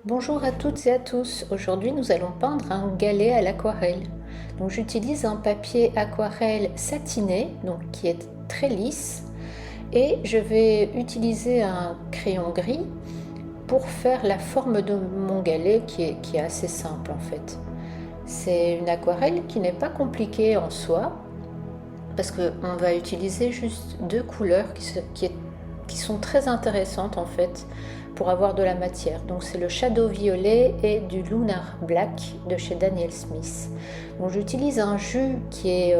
Bonjour à toutes et à tous. Aujourd'hui, nous allons peindre un galet à l'aquarelle. Donc, j'utilise un papier aquarelle satiné, donc qui est très lisse, et je vais utiliser un crayon gris pour faire la forme de mon galet qui est assez simple en fait. C'est une aquarelle qui n'est pas compliquée en soi parce qu'on va utiliser juste deux couleurs qui sont très intéressantes en fait pour avoir de la matière. Donc c'est le Shadow Violet et du Lunar Black de chez Daniel Smith. Donc j'utilise un jus qui est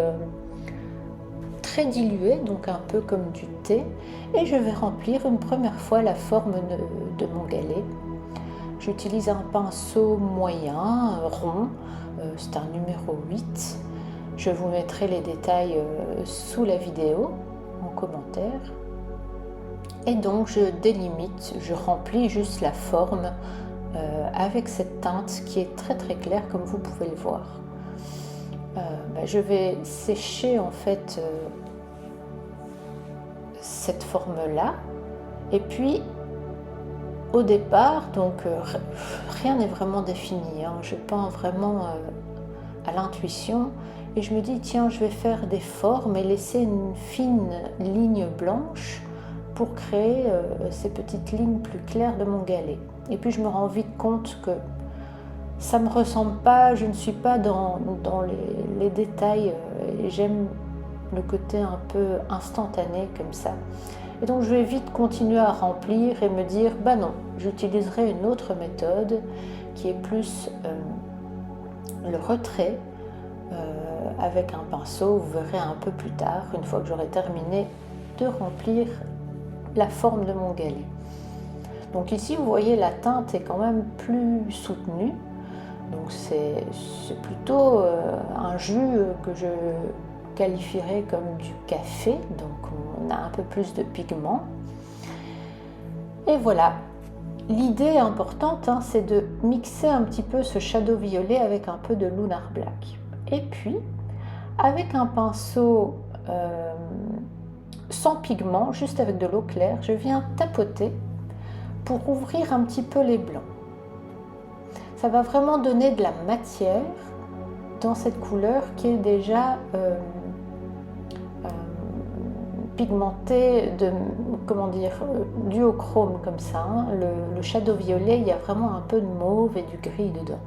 très dilué, donc un peu comme du thé, et je vais remplir une première fois la forme de mon galet. J'utilise un pinceau moyen, rond, c'est un numéro 8. Je vous mettrai les détails sous la vidéo en commentaire. Et donc je délimite, je remplis juste la forme avec cette teinte qui est très très claire comme vous pouvez le voir. Je vais sécher en fait cette forme là, et puis au départ donc rien n'est vraiment défini, hein. Je peins vraiment à l'intuition et je me dis tiens, je vais faire des formes et laisser une fine ligne blanche pour créer ces petites lignes plus claires de mon galet. Et puis je me rends vite compte que ça me ressemble pas, je ne suis pas dans les détails et j'aime le côté un peu instantané comme ça. Et donc je vais vite continuer à remplir et me dire bah non, j'utiliserai une autre méthode qui est plus le retrait avec un pinceau. Vous verrez un peu plus tard, une fois que j'aurai terminé de remplir la forme de mon galet. Donc ici vous voyez la teinte est quand même plus soutenue, donc c'est plutôt un jus que je qualifierais comme du café, donc on a un peu plus de pigment. Et voilà, l'idée importante c'est de mixer un petit peu ce shadow violet avec un peu de lunar black, et puis avec un pinceau sans pigment, juste avec de l'eau claire, je viens tapoter pour ouvrir un petit peu les blancs. Ça va vraiment donner de la matière dans cette couleur qui est déjà pigmentée de, comment dire, duochrome comme ça. Le shadow violet, il y a vraiment un peu de mauve et du gris dedans.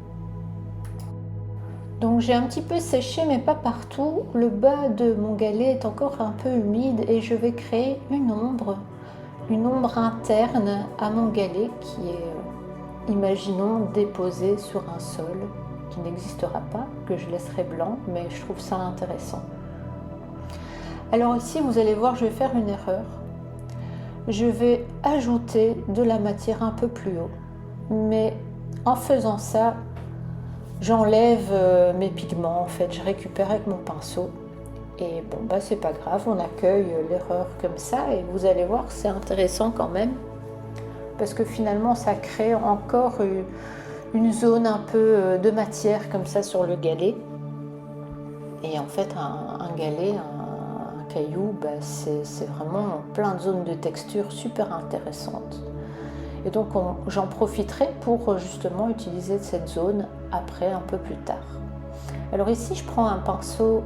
Donc j'ai un petit peu séché mais pas partout. Le bas de mon galet est encore un peu humide et je vais créer une ombre interne à mon galet qui est, imaginons, déposée sur un sol qui n'existera pas, que je laisserai blanc, mais je trouve ça intéressant. Alors ici vous allez voir, je vais faire une erreur. Je vais ajouter de la matière un peu plus haut, mais en faisant ça, j'enlève mes pigments, en fait, je récupère avec mon pinceau. Et bon, bah c'est pas grave, on accueille l'erreur comme ça et vous allez voir que c'est intéressant quand même parce que finalement ça crée encore une zone un peu de matière comme ça sur le galet. Et en fait, un galet, un caillou, bah, c'est vraiment plein de zones de texture super intéressantes. Et donc j'en profiterai pour justement utiliser cette zone après un peu plus tard. Alors ici je prends un pinceau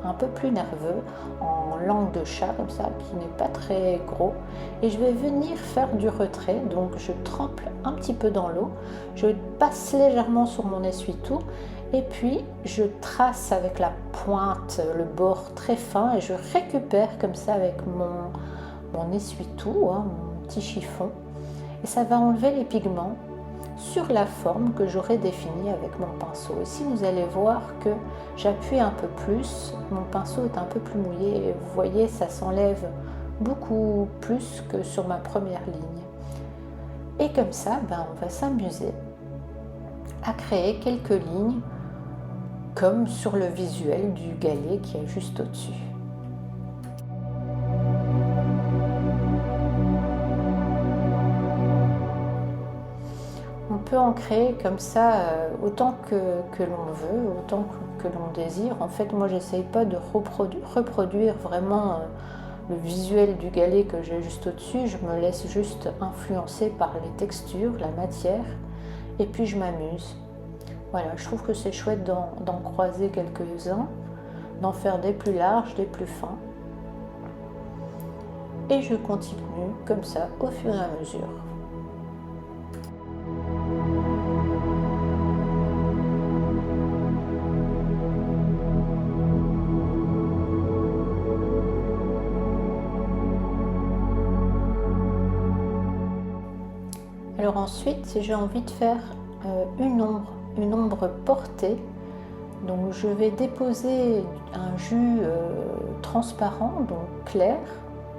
un peu plus nerveux en langue de chat comme ça, qui n'est pas très gros, et je vais venir faire du retrait. Donc je trempe un petit peu dans l'eau, je passe légèrement sur mon essuie-tout et puis je trace avec la pointe le bord très fin et je récupère comme ça avec mon essuie-tout, mon petit chiffon. Et ça va enlever les pigments sur la forme que j'aurai définie avec mon pinceau. Ici vous allez voir que j'appuie un peu plus, mon pinceau est un peu plus mouillé et vous voyez ça s'enlève beaucoup plus que sur ma première ligne. Et comme ça, on va s'amuser à créer quelques lignes comme sur le visuel du galet qui est juste au-dessus. On peut en créer comme ça autant que l'on veut, autant que l'on désire. En fait, moi, j'essaye pas de reproduire vraiment le visuel du galet que j'ai juste au-dessus. Je me laisse juste influencer par les textures, la matière, et puis je m'amuse. Voilà, je trouve que c'est chouette d'en croiser quelques-uns, d'en faire des plus larges, des plus fins. Et je continue comme ça au fur et à mesure. Alors ensuite, j'ai envie de faire une ombre portée. Donc je vais déposer un jus transparent, donc clair.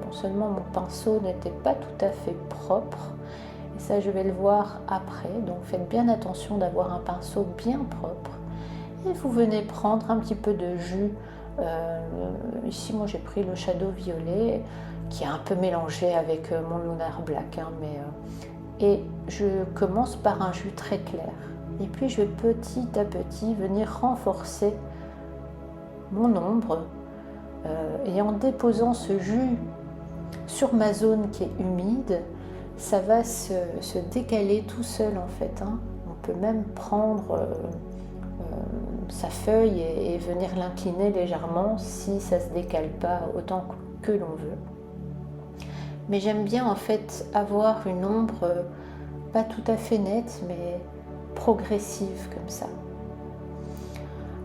Bon, seulement mon pinceau n'était pas tout à fait propre. Et ça, je vais le voir après. Donc faites bien attention d'avoir un pinceau bien propre. Et vous venez prendre un petit peu de jus. Ici, moi, j'ai pris le Shadow Violet, qui est un peu mélangé avec mon Lunar Black. Hein, et je commence par un jus très clair. Et puis, je vais petit à petit venir renforcer mon ombre. Et en déposant ce jus sur ma zone qui est humide, ça va se décaler tout seul en fait. Hein. On peut même prendre sa feuille et venir l'incliner légèrement si ça ne se décale pas autant que l'on veut. Mais j'aime bien en fait avoir une ombre pas tout à fait nette mais progressive comme ça.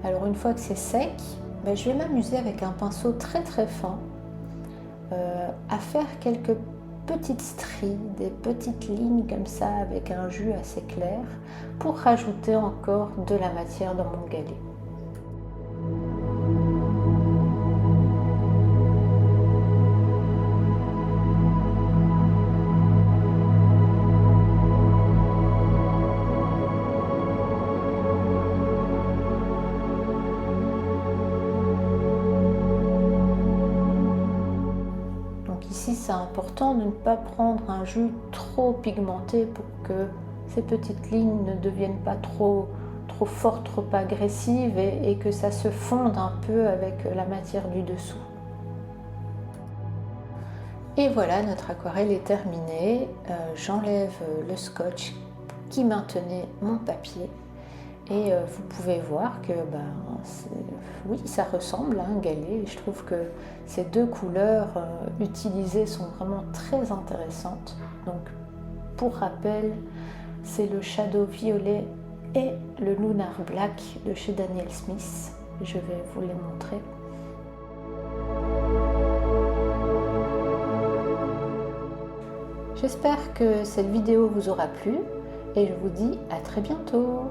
Alors une fois que c'est sec, je vais m'amuser avec un pinceau très très fin à faire quelques petites stries, des petites lignes comme ça avec un jus assez clair pour rajouter encore de la matière dans mon galet. Ici, c'est important de ne pas prendre un jus trop pigmenté pour que ces petites lignes ne deviennent pas trop fortes, trop agressives et que ça se fonde un peu avec la matière du dessous. Et voilà, notre aquarelle est terminée. J'enlève le scotch qui maintenait mon papier. Et vous pouvez voir que oui, ça ressemble à un galet. Je trouve que ces deux couleurs utilisées sont vraiment très intéressantes. Donc, pour rappel, c'est le Shadow Violet et le Lunar Black de chez Daniel Smith. Je vais vous les montrer. J'espère que cette vidéo vous aura plu et je vous dis à très bientôt.